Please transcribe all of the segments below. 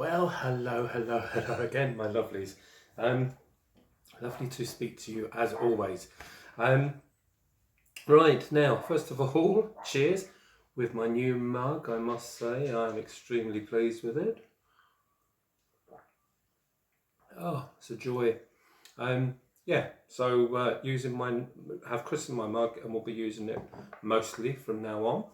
Well, hello again, my lovelies. Lovely to speak to you as always. Right, now, first of all, cheers with my new mug. I must say, I'm extremely pleased with it. Oh, it's a joy. Yeah, so using mine, have christened my mug, and we'll be using it mostly from now on.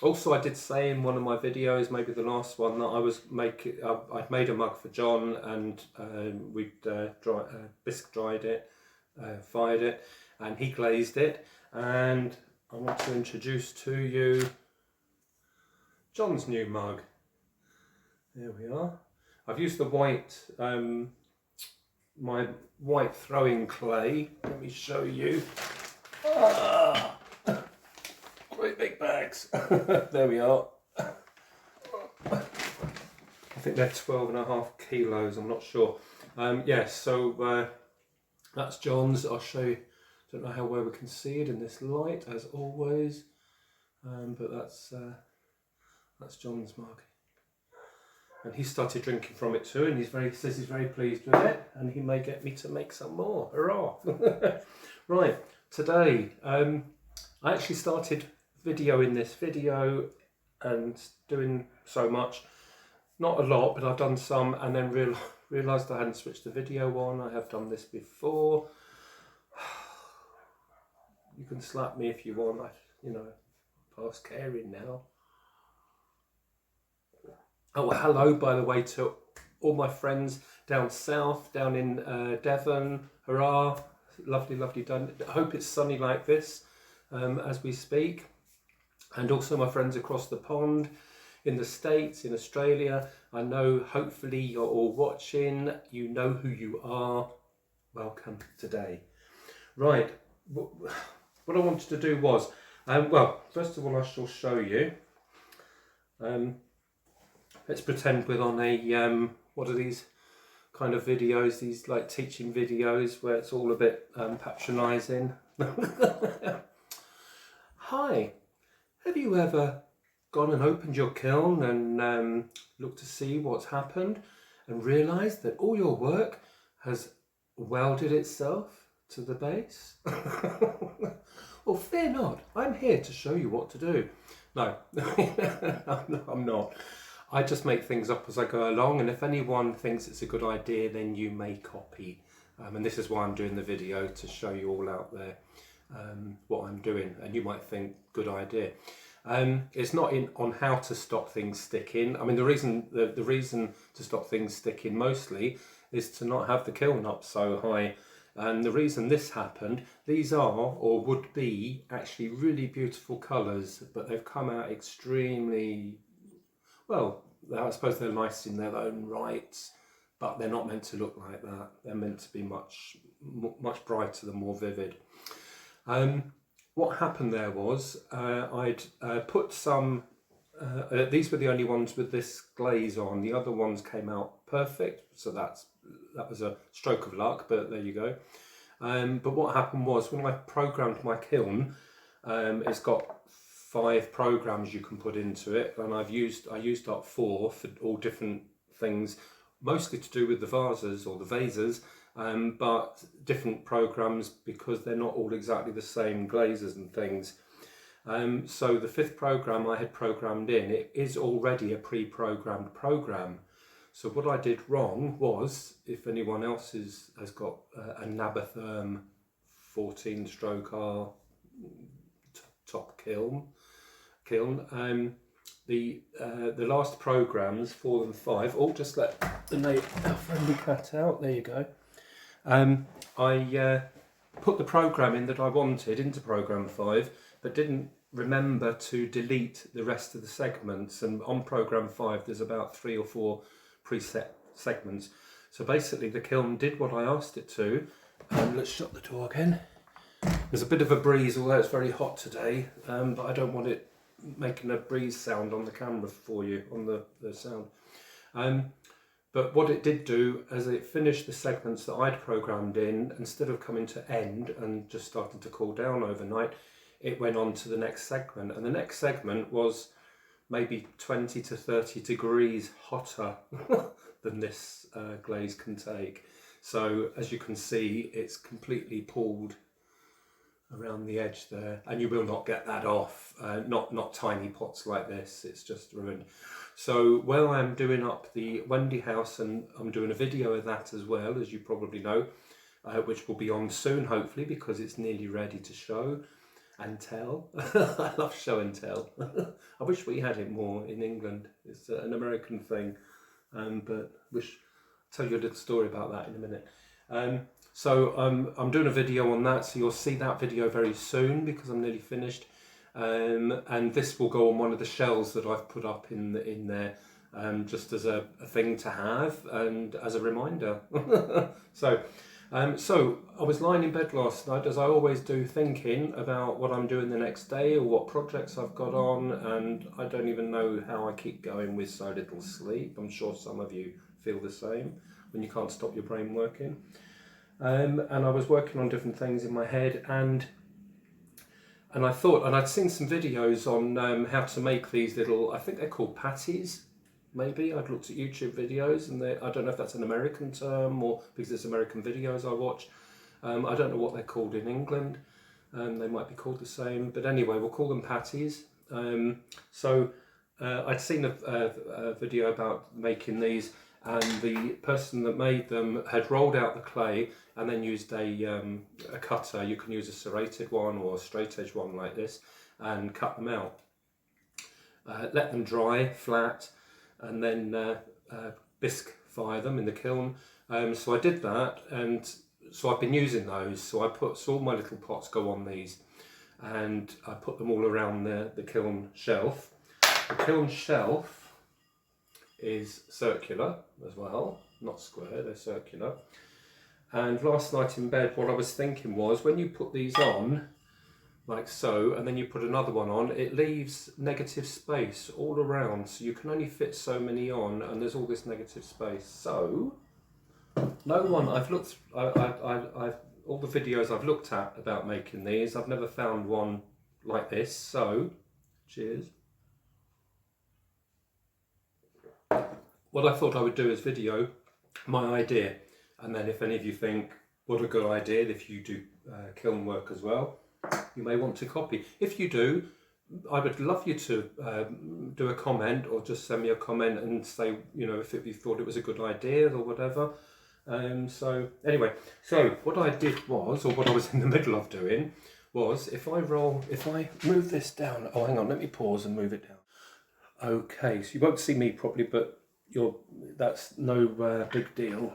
Also, I did say in one of my videos, maybe the last one, that I'd made a mug for John, and we'd bisque dried it, fired it, and he glazed it. And I want to introduce to you John's new mug. There we are. I've used the white, my white throwing clay. Let me show you. Ah! Great big bags. There we are. I think they're 12.5 kilos, I'm not sure. Yes, so that's John's. I'll show you. Don't know how well we can see it in this light, as always. But that's John's mug. And he started drinking from it too, and he says he's very pleased with it, and he may get me to make some more. Hurrah! Right, today I actually started videoing this video and doing so much, not a lot, but I've done some, and then realised I hadn't switched the video on. I have done this before. You can slap me if you want, past caring now. Oh, hello, by the way, to all my friends down south, down in Devon. Hurrah! Lovely, lovely done. I hope it's sunny like this as we speak. And also my friends across the pond, in the States, in Australia. I know hopefully you're all watching. You know who you are. Welcome today. Right, what I wanted to do was, well, first of all I shall show you. Let's pretend we're on a, what are these kind of videos, these like teaching videos where it's all a bit patronising. Hi. Have you ever gone and opened your kiln and looked to see what's happened and realised that all your work has welded itself to the base? Well, fear not, I'm here to show you what to do. No, I'm not. I just make things up as I go along, and if anyone thinks it's a good idea, then you may copy. And this is why I'm doing the video, to show you all out there what I'm doing, and you might think good idea. It's not on how to stop things sticking. I mean, the reason to stop things sticking mostly is to not have the kiln up so high. And the reason this happened, these are, or would be, actually really beautiful colours, but they've come out extremely, well, I suppose they're nice in their own right, but they're not meant to look like that. They're meant to be much brighter and more vivid. What happened there was I'd put some, these were the only ones with this glaze on. The other ones came out perfect, so that was a stroke of luck, but there you go. But what happened was, when I programmed my kiln, it's got 5 programs you can put into it, and I used up 4 for all different things, mostly to do with the vases or the vases. But different programs, because they're not all exactly the same glazes and things. So the 5th program I had programmed in, it is already a pre-programmed program. So what I did wrong was, if anyone else has got a Nabatherm 14-stroke-R top kiln, the last programs, 4 and 5, just let the friendly cat out, there you go. I put the program in that I wanted into program 5, but didn't remember to delete the rest of the segments. And on program 5 there's about 3 or 4 preset segments. So basically the kiln did what I asked it to. Let's shut the door again. There's a bit of a breeze, although it's very hot today, but I don't want it making a breeze sound on the camera for you, on the sound. But what it did do, as it finished the segments that I'd programmed in, instead of coming to end and just starting to cool down overnight, it went on to the next segment. And the next segment was maybe 20 to 30 degrees hotter than this glaze can take. So as you can see, it's completely pulled around the edge there, and you will not get that off. Not tiny pots like this, it's just ruined. So while I'm doing up the Wendy house, and I'm doing a video of that as well, as you probably know, which will be on soon hopefully, because it's nearly ready to show and tell. I love show and tell. I wish we had it more in England. It's an American thing, but I'll tell you a little story about that in a minute. So I'm doing a video on that, so you'll see that video very soon because I'm nearly finished. And this will go on one of the shelves that I've put up in there, just as a thing to have and as a reminder. So I was lying in bed last night, as I always do, thinking about what I'm doing the next day or what projects I've got on, and I don't even know how I keep going with so little sleep. I'm sure some of you feel the same when you can't stop your brain working. And I was working on different things in my head, and I thought, and I'd seen some videos on how to make these little, I think they're called patties, maybe. I'd looked at YouTube videos, and I don't know if that's an American term or because it's American videos I watch. I don't know what they're called in England. They might be called the same, but anyway, we'll call them patties. I'd seen a video about making these, and the person that made them had rolled out the clay and then used a cutter. You can use a serrated one or a straight edge one like this, and cut them out. Let them dry flat, and then bisque fire them in the kiln. So I did that, and so I've been using those. So all my little pots go on these, and I put them all around the kiln shelf. The kiln shelf is circular as well, not square, they're circular. And last night in bed, what I was thinking was, when you put these on, like so, and then you put another one on, it leaves negative space all around, so you can only fit so many on, and there's all this negative space. So, no one, I've looked, all the videos I've looked at about making these, I've never found one like this, so, cheers. What I thought I would do is video my idea, and then if any of you think, what a good idea, if you do kiln work as well, you may want to copy. If you do, I would love you to do a comment, or just send me a comment and say, you know, if you thought it was a good idea or whatever. So anyway, so what I did was, or what I was in the middle of doing, was if I move this down, oh hang on, let me pause and move it down. Okay, so you won't see me properly, but that's no big deal.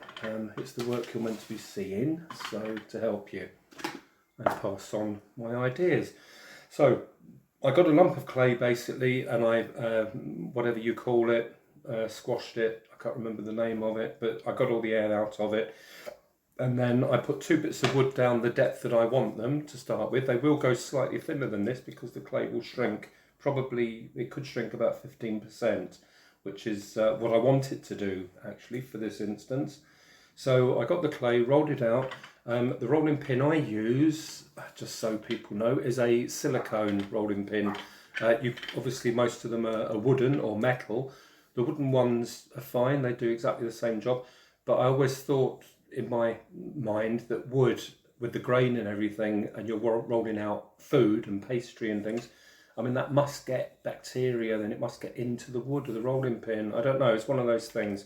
It's the work you're meant to be seeing, so to help you and pass on my ideas. So I got a lump of clay basically, and I, whatever you call it, squashed it. I can't remember the name of it, but I got all the air out of it. And then I put 2 bits of wood down the depth that I want them to start with. They will go slightly thinner than this because the clay will shrink. Probably it could shrink about 15%. Which is what I want it to do actually for this instance. So I got the clay, rolled it out. The rolling pin I use, just so people know, is a silicone rolling pin. Obviously most of them are wooden or metal. The wooden ones are fine, they do exactly the same job, but I always thought in my mind that wood, with the grain and everything, and you're rolling out food and pastry and things, I mean, that must get bacteria, then it must get into the wood of the rolling pin. I don't know, it's one of those things.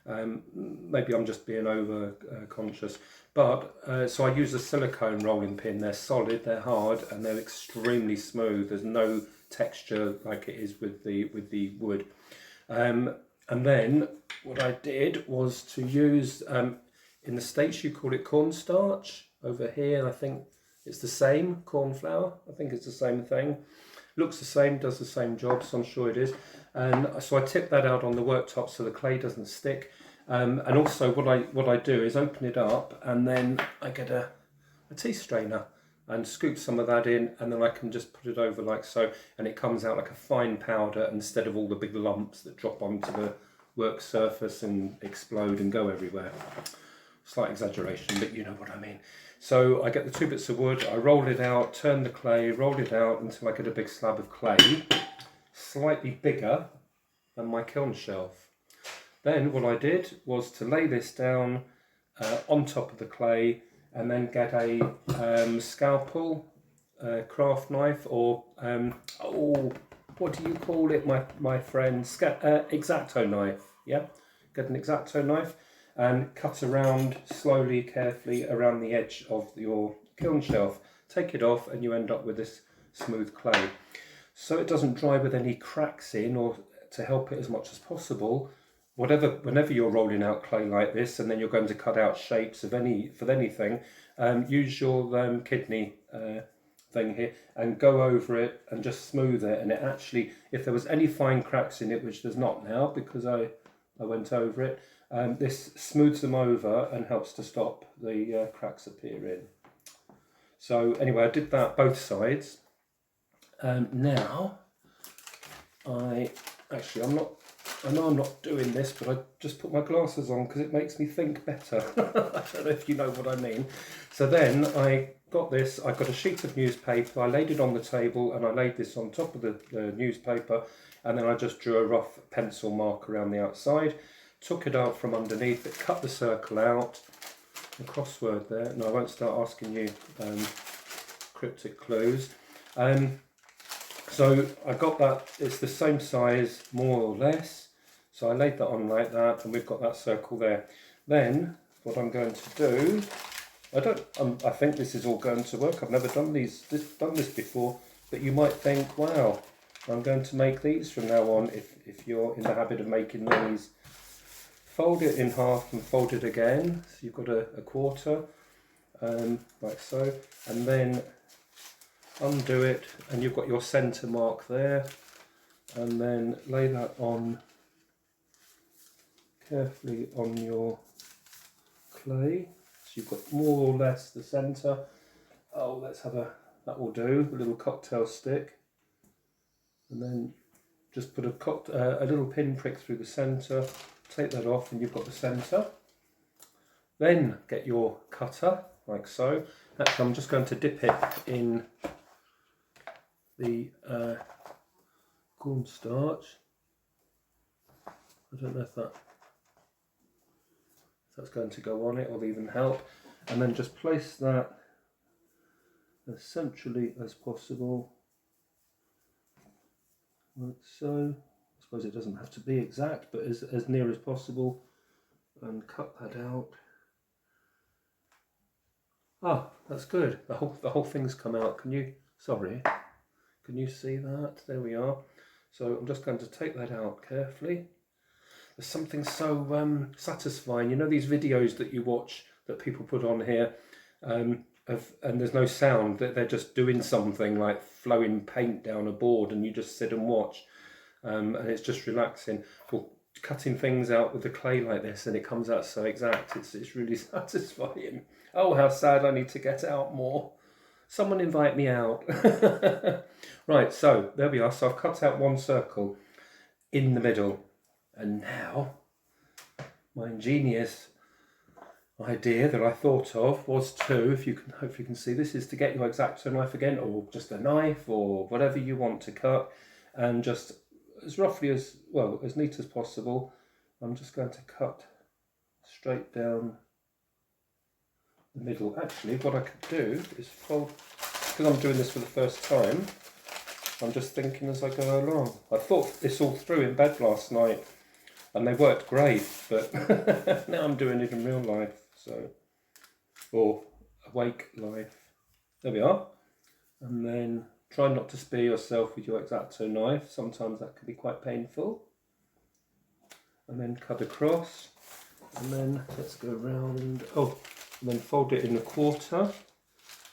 Maybe I'm just being over conscious. But, so I use a silicone rolling pin. They're solid, they're hard, and they're extremely smooth. There's no texture like it is with the wood. And then what I did was to use, in the States you call it cornstarch. Over here, I think it's the same, corn flour. I think it's the same thing. Looks the same, does the same job, so I'm sure it is. And so I tip that out on the worktop so the clay doesn't stick. And also what I do is open it up, and then I get a tea strainer and scoop some of that in, and then I can just put it over like so, and it comes out like a fine powder instead of all the big lumps that drop onto the work surface and explode and go everywhere. Slight exaggeration, but you know what I mean. So I get the 2 bits of wood, I roll it out, turn the clay, roll it out until I get a big slab of clay. slightly bigger than my kiln shelf. Then what I did was to lay this down on top of the clay, and then get a scalpel, craft knife, or what do you call it, my friend? X-Acto knife. Yeah, get an X-Acto knife and cut around slowly, carefully around the edge of your kiln shelf. Take it off, and you end up with this smooth clay. So it doesn't dry with any cracks in, or to help it as much as possible, whenever you're rolling out clay like this, and then you're going to cut out shapes of anything, use your kidney thing here and go over it and just smooth it. And it actually, if there was any fine cracks in it, which there's not now because I went over it, this smooths them over and helps to stop the cracks appearing. So anyway, I did that both sides. Now I know I'm not doing this, but I just put my glasses on because it makes me think better. I don't know if you know what I mean. So then I got a sheet of newspaper, I laid it on the table, and I laid this on top of the newspaper, and then I just drew a rough pencil mark around the outside, took it out from underneath it, cut the circle out, a crossword there. No, I won't start asking you cryptic clues. So I got that, it's the same size more or less, so I laid that on like that, and we've got that circle there. Then what I'm going to do, I think this is all going to work. I've never done this before, but you might think, wow, I'm going to make these from now on. If you're in the habit of making these, fold it in half and fold it again, so you've got a quarter, like so, and then undo it, and you've got your centre mark there, and then lay that on carefully on your clay, so you've got more or less the centre. Oh, that will do, a little cocktail stick, and then just put a little pin prick through the centre, take that off, and you've got the centre. Then get your cutter like so. Actually, I'm just going to dip it in the cornstarch. I don't know if that's going to go on it or even help, and then just place that as centrally as possible, like so. I suppose it doesn't have to be exact, but as near as possible, and cut that out. Ah, that's good. The whole thing's come out. Can you see that? There we are. So I'm just going to take that out carefully. There's something so satisfying. You know these videos that you watch that people put on here, and there's no sound, that they're just doing something like flowing paint down a board, and you just sit and watch, and it's just relaxing. Well, cutting things out with the clay like this, and it comes out so exact, it's really satisfying. Oh, how sad, I need to get out more. Someone invite me out. Right, so there we are. So I've cut out one circle in the middle, and now my ingenious idea that I thought of was to, hopefully you can see this, is to get your X-Acto knife again, or just a knife, or whatever you want to cut, and just as roughly as neat as possible. I'm just going to cut straight down the middle. Actually, what I could do is fold, because I'm doing this for the first time, I'm just thinking as I go along. I thought this all through in bed last night, and they worked great, but now I'm doing it in real life, or awake life. There we are. And then try not to spear yourself with your X-Acto knife. Sometimes that can be quite painful. And then cut across, and then let's go around. Oh, and then fold it in a quarter,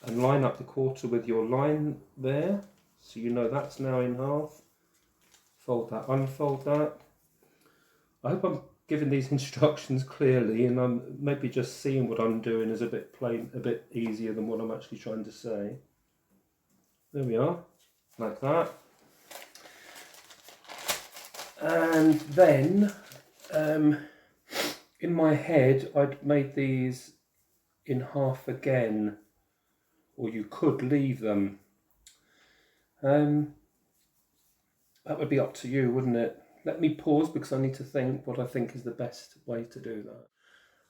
and line up the quarter with your line there, so you know that's now in half. Fold that, unfold that. I hope I'm giving these instructions clearly, and I'm maybe just seeing what I'm doing is a bit easier than what I'm actually trying to say. There we are, like that. And then in my head I'd made these in half again, or you could leave them. That would be up to you, wouldn't it? Let me pause because I need to think what I think is the best way to do that.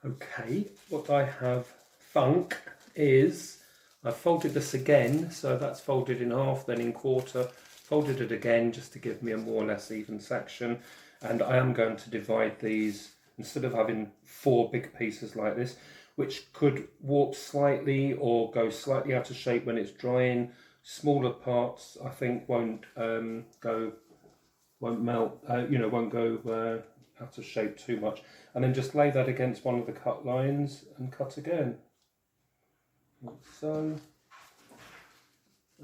Okay, what I have thunk is I've folded this again, so that's folded in half, then in quarter, folded it again just to give me a more or less even section, and I am going to divide these, instead of having 4 big pieces like this, which could warp slightly or go slightly out of shape when it's drying. Smaller parts I think won't melt, won't go out of shape too much. And then just lay that against one of the cut lines and cut again, like so,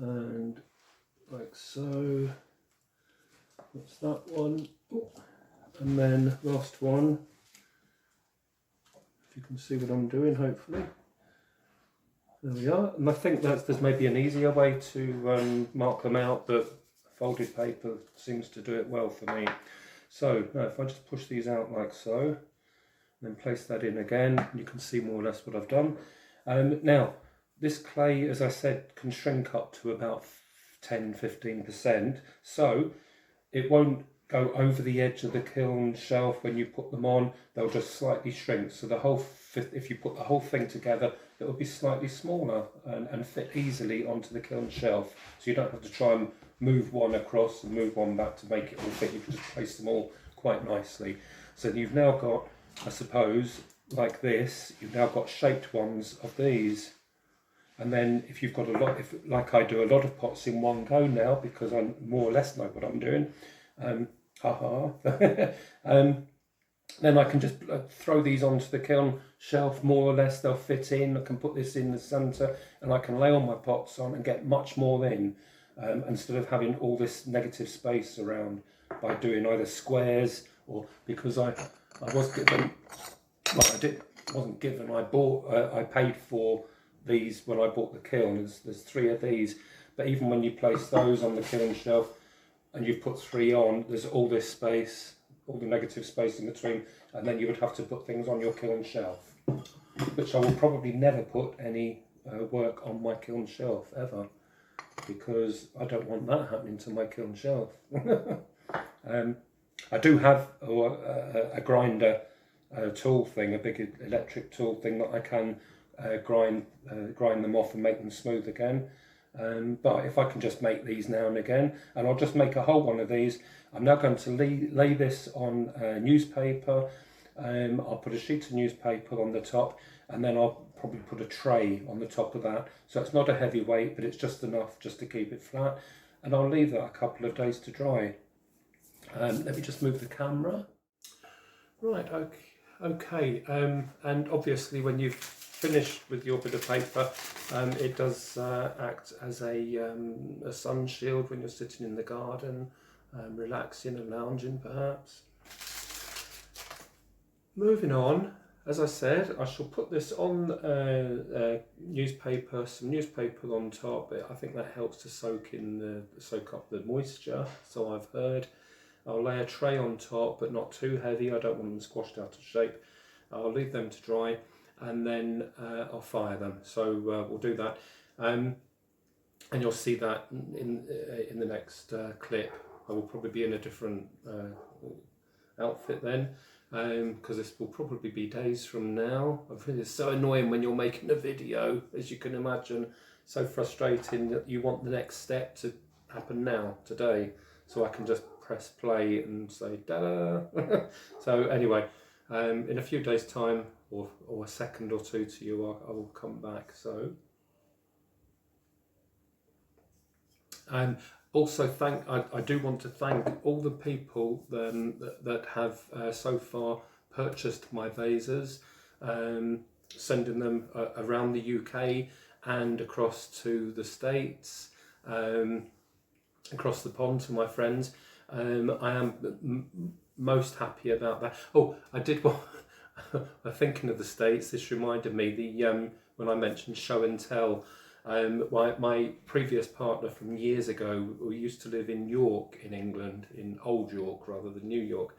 and like so. That's that one. And then last one, if you can see what I'm doing, hopefully. There we are. And I think there's maybe an easier way to mark them out, but folded paper seems to do it well for me. So now if I just push these out like so, and then place that in again, you can see more or less what I've done. Now, this clay, as I said, can shrink up to about 10-15%, so it won't go over the edge of the kiln shelf when you put them on. They'll just slightly shrink, so if you put the whole thing together, it will be slightly smaller and fit easily onto the kiln shelf, so you don't have to try and move one across and move one back to make it all fit. You can just place them all quite nicely. So you've now got, I suppose, like this, you've now got shaped ones of these. And then if you've got a lot, like I do a lot of pots in one go now, because I more or less know what I'm doing, then I can just throw these onto the kiln shelf, more or less they'll fit in. I can put this in the centre and I can lay all my pots on and get much more in, instead of having all this negative space around by doing either squares, or because I was given, well, wasn't given, I paid for these when I bought the kiln. There's 3 of these, but even when you place those on the kiln shelf and you put 3 on, there's all this space, all the negative space in between, and then you would have to put things on your kiln shelf, which I will probably never put any work on my kiln shelf ever, because I don't want that happening to my kiln shelf. I do have a grinder tool thing, a big electric tool thing that I can grind them off and make them smooth again. But if I can just make these now and again, and I'll just make a whole one of these. I'm now going to lay this on newspaper. I'll put a sheet of newspaper on the top, and then I'll probably put a tray on the top of that. So it's not a heavy weight, but it's just enough just to keep it flat. And I'll leave that a couple of days to dry. Let me just move the camera. Right, okay. And obviously when you've finished with your bit of paper, it does act as a sun shield when you're sitting in the garden, relaxing and lounging perhaps. Moving on, as I said, I shall put this on newspaper, some newspaper on top. I think that helps to soak up the moisture, so I've heard. I'll lay a tray on top, but not too heavy. I don't want them squashed out of shape. I'll leave them to dry, and then I'll fire them. So we'll do that, and you'll see that in the next clip. I will probably be in a different outfit then, because this will probably be days from now. It's so annoying when you're making a video, as you can imagine. So frustrating that you want the next step to happen now, today, so I can just press play and say da. So anyway, in a few days time, or a second or two to you, I will come back. So, and also I do want to thank all the people that have so far purchased my vases, sending them around the UK and across to the States, across the pond to my friends. I am most happy about that. Oh, I did want. Thinking of the States, this reminded me when I mentioned show and tell. My previous partner from years ago, we used to live in York, in England, in Old York rather than New York,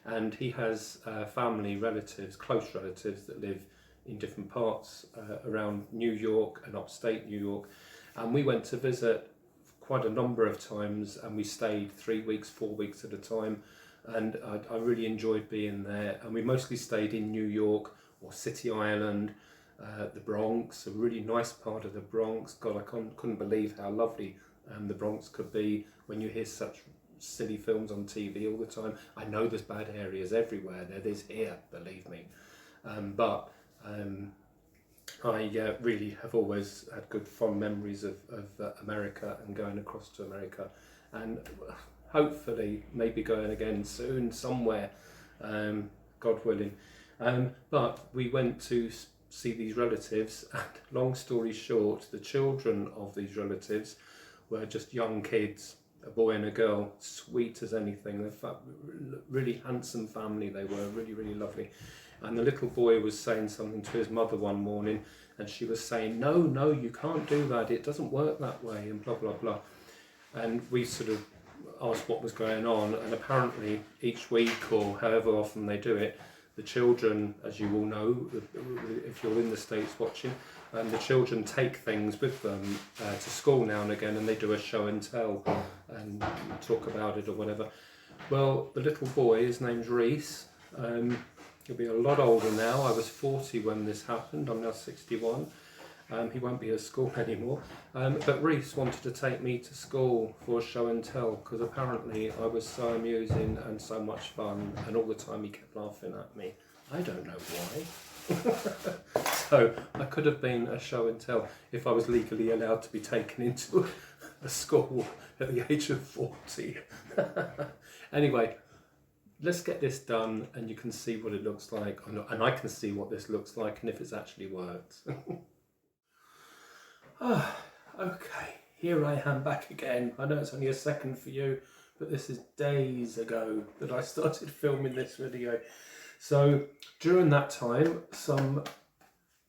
and he has family, relatives, close relatives that live in different parts around New York and upstate New York, and we went to visit quite a number of times, and we stayed 3 weeks, 4 weeks at a time, and I really enjoyed being there. And we mostly stayed in New York or City Island, the Bronx, a really nice part of the Bronx. God, I couldn't believe how lovely the Bronx could be when you hear such silly films on TV all the time. I know there's bad areas everywhere. There is here, believe me. But I really have always had good fond memories of America and going across to America, and hopefully maybe going again soon somewhere, God willing. But we went to see these relatives, and long story short, the children of these relatives were just young kids, a boy and a girl, sweet as anything. They're really handsome family. They were really, really lovely. And the little boy was saying something to his mother one morning, and she was saying, no, no, you can't do that. It doesn't work that way, and blah, blah, blah. And we sort of asked what was going on, and apparently each week, or however often they do it, the children, as you all know, if you're in the States watching, the children take things with them to school now and again, and they do a show and tell and talk about it or whatever. Well, the little boy, his name's Reese. He'll be a lot older now. I was 40 when this happened. I'm now 61. He won't be at school anymore. But Reese wanted to take me to school for a show and tell, because apparently I was so amusing and so much fun, and all the time he kept laughing at me. I don't know why. So I could have been a show and tell if I was legally allowed to be taken into a school at the age of 40. Anyway, let's get this done, and you can see what it looks like, and I can see what this looks like and if it's actually worked. Okay, here I am back again. I know it's only a second for you, but this is days ago that I started filming this video. So during that time, some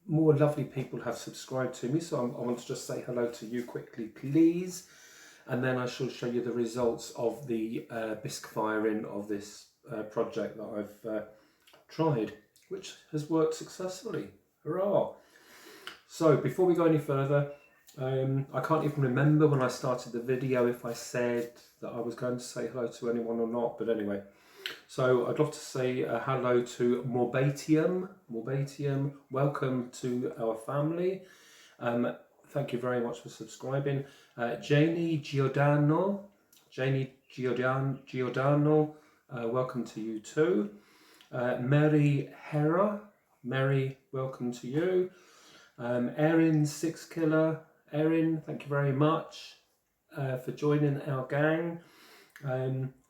more lovely people have subscribed to me, so I want to just say hello to you quickly, please, and then I shall show you the results of the bisque firing of this project that I've tried, which has worked successfully. Hurrah! So before we go any further, I can't even remember when I started the video if I said that I was going to say hello to anyone or not, but anyway. So I'd love to say hello to Morbatium. Morbatium, welcome to our family. Thank you very much for subscribing. Janie Giordano, welcome to you too. Mary Hera, Mary, welcome to you. Erin 6 Killer, Erin, thank you very much for joining our gang.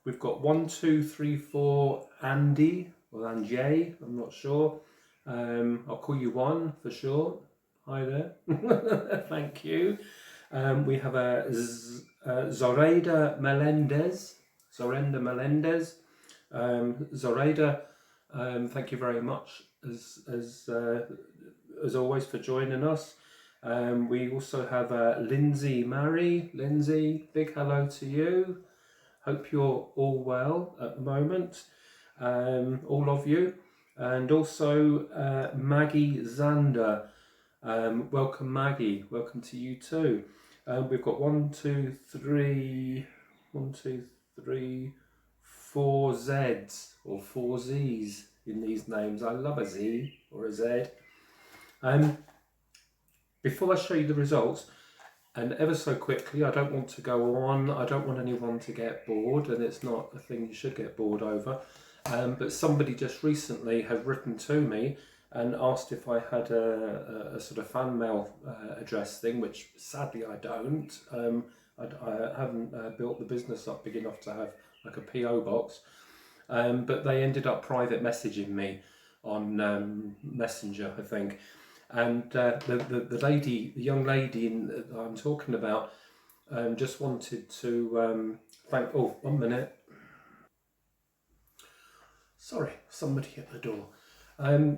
We've got 1, 2, 3, 4 Andy, or Anjay, I'm not sure. I'll call you One for short. Hi there. Thank you. We have a Zoraida Melendez. Zorenda Melendez. Zoraida, thank you very much as always for joining us. We also have Lindsay Murray. Lindsay, big hello to you. Hope you're all well at the moment, all of you. And also Maggie Zander. Welcome, Maggie. Welcome to you too. We've got 1, 2, 3, 4 Zs or 4 Zs in these names. I love a Z or a Z. Before I show you the results, and ever so quickly, I don't want to go on, I don't want anyone to get bored, and it's not a thing you should get bored over, but somebody just recently had written to me and asked if I had a sort of fan mail address thing, which sadly I don't. I haven't built the business up big enough to have like a PO box, but they ended up private messaging me on Messenger, I think. And the young lady I'm talking about, just wanted to thank. Oh, 1 minute. Sorry, somebody at the door.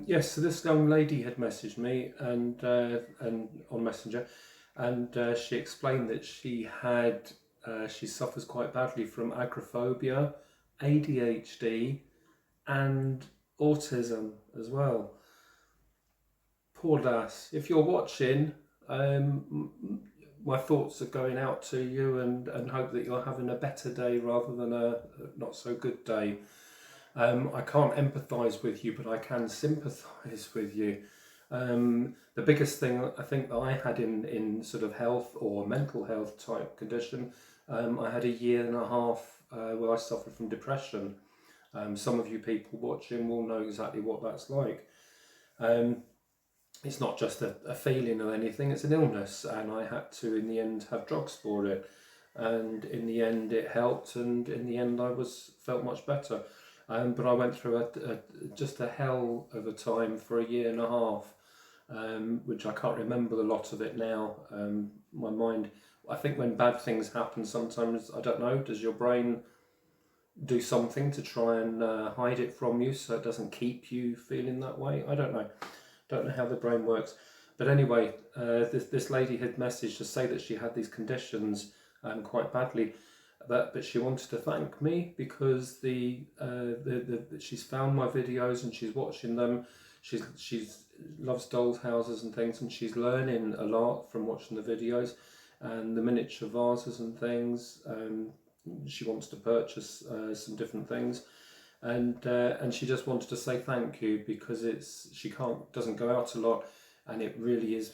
Yes, so this young lady had messaged me and on Messenger, and she explained that she suffers quite badly from agoraphobia, ADHD, and autism as well. Poor lass. If you're watching, my thoughts are going out to you, and hope that you're having a better day rather than a not so good day. I can't empathise with you, but I can sympathise with you. The biggest thing I think that I had in sort of health or mental health type condition, I had a year and a half where I suffered from depression. Some of you people watching will know exactly what that's like. It's not just a feeling or anything, it's an illness, and I had to in the end have drugs for it, and in the end it helped, and in the end I felt much better. But I went through just a hell of a time for a year and a half, which I can't remember a lot of it now. My mind, I think when bad things happen sometimes, I don't know, does your brain do something to try and hide it from you so it doesn't keep you feeling that way? I don't know. Don't know how the brain works. But anyway, this lady had messaged to say that she had these conditions quite badly, but she wanted to thank me because she's found my videos and she's watching them. She's loves dolls' houses and things, and she's learning a lot from watching the videos and the miniature vases and things. She wants to purchase some different things. And she just wanted to say thank you because she doesn't go out a lot, and it really is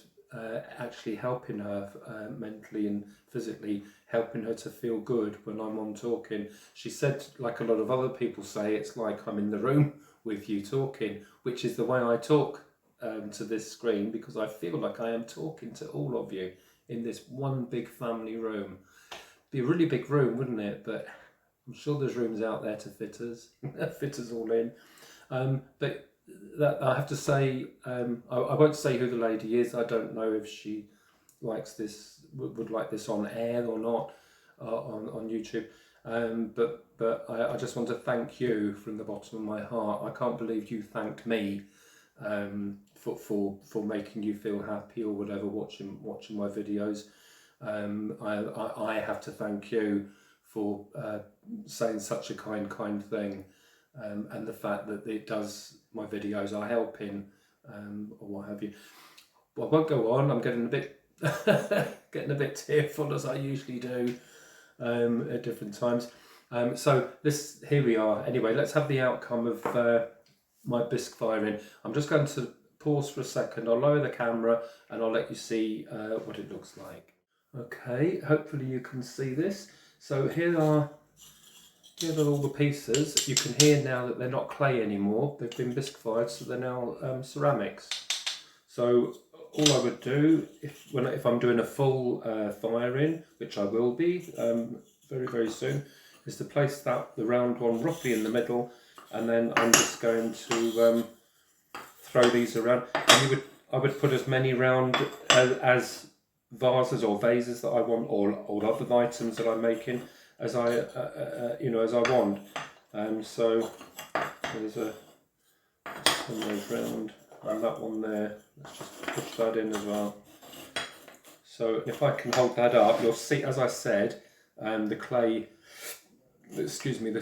actually helping her mentally and physically, helping her to feel good when I'm on talking. She said, like a lot of other people say, it's like I'm in the room with you talking, which is the way I talk to this screen, because I feel like I am talking to all of you in this one big family room. Be a really big room, wouldn't it? But I'm sure there's rooms out there to fit us all in. But that, I have to say, I won't say who the lady is. I don't know if she likes this, would like this on air or not on YouTube. But I just want to thank you from the bottom of my heart. I can't believe you thanked me for making you feel happy or whatever watching my videos. I have to thank you for saying such a kind thing, and the fact that my videos are helping, or what have you. Well, I won't go on. I'm getting a bit tearful, as I usually do at different times. So here we are. Anyway, let's have the outcome of my bisque firing. I'm just going to pause for a second. I'll lower the camera and I'll let you see what it looks like. Okay, hopefully you can see this. So here are all the pieces. You can hear now that they're not clay anymore. They've been bisque fired, so they're now ceramics. So all I would do if I'm doing a full firing, which I will be very soon, is to place the round one roughly in the middle, and then I'm just going to throw these around. And I would put as many round as vases or vases that I want, or other items that I'm making as I want. So there's some of those round, and that one there. Let's just push that in as well. So if I can hold that up, you'll see, as I said, this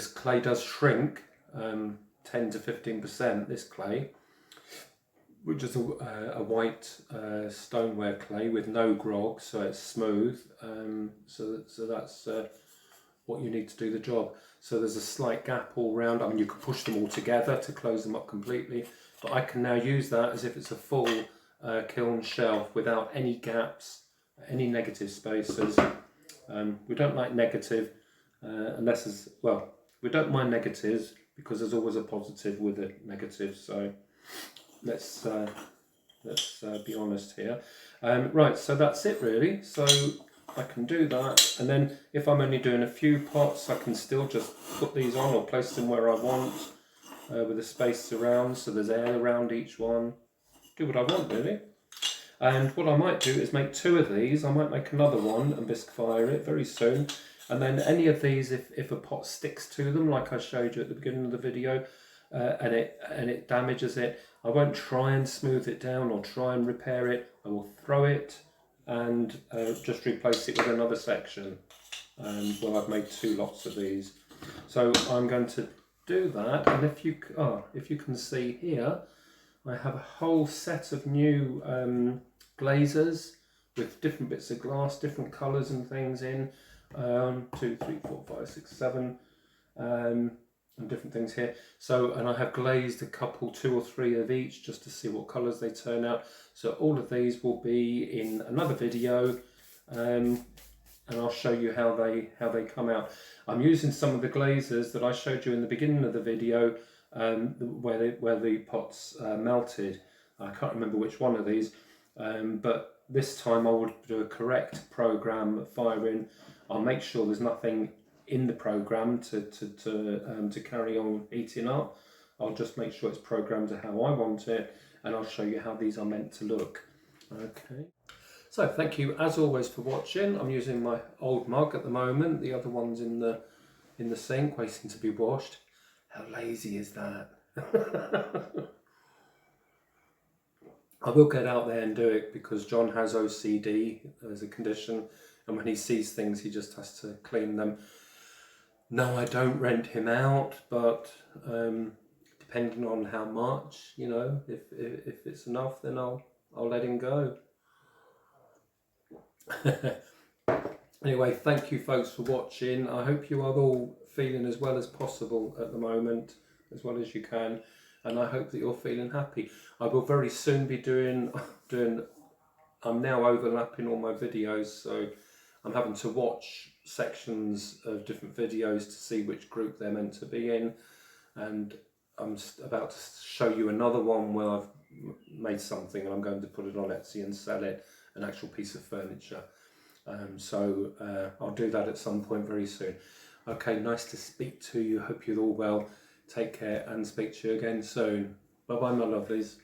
clay does shrink 10 to 15%. This clay, which is a white stoneware clay with no grog, so it's smooth. So that's what you need to do the job. So there's a slight gap all round. I mean, you can push them all together to close them up completely, but I can now use that as if it's a full kiln shelf without any gaps, any negative spaces. We don't like negative unless we don't mind negatives because there's always a positive with a negative. So let's be honest here. Right, so that's it really. So I can do that, and then if I'm only doing a few pots, I can still just put these on or place them where I want with a space around, so there's air around each one. Do what I want really. And what I might do is make 2 of these. I might make another one and bisque fire it very soon. And then any of these, if a pot sticks to them, like I showed you at the beginning of the video, and it damages it, I won't try and smooth it down or try and repair it. I will throw it and just replace it with another section. Well, I've made 2 lots of these, so I'm going to do that. And if you can see here, I have a whole set of new glazers with different bits of glass, different colours and things in. 2, 3, 4, 5, 6, 7, and different things here. So, and I have glazed a couple, 2 or 3 of each, just to see what colours they turn out. So all of these will be in another video, and I'll show you how they come out. I'm using some of the glazes that I showed you in the beginning of the video, where the pots melted. I can't remember which one of these, but this time I would do a correct program firing. I'll make sure there's nothing in the program to carry on heating up. I'll just make sure it's programmed to how I want it, and I'll show you how these are meant to look. Okay. So thank you as always for watching. I'm using my old mug at the moment. The other one's in the sink waiting to be washed. How lazy is that? I will get out there and do it because John has OCD as a condition, and when he sees things he just has to clean them. No, I don't rent him out, but depending on how much, you know, if it's enough, then I'll let him go. Anyway, thank you folks for watching. I hope you are all feeling as well as possible at the moment, as well as you can, and I hope that you're feeling happy. I will very soon be doing I'm now overlapping all my videos, so I'm having to watch sections of different videos to see which group they're meant to be in, and I'm about to show you another one where I've made something and I'm going to put it on Etsy and sell it, an actual piece of furniture. So I'll do that at some point very soon. Okay, nice to speak to you. Hope you're all well. Take care and speak to you again soon. Bye bye, my lovelies.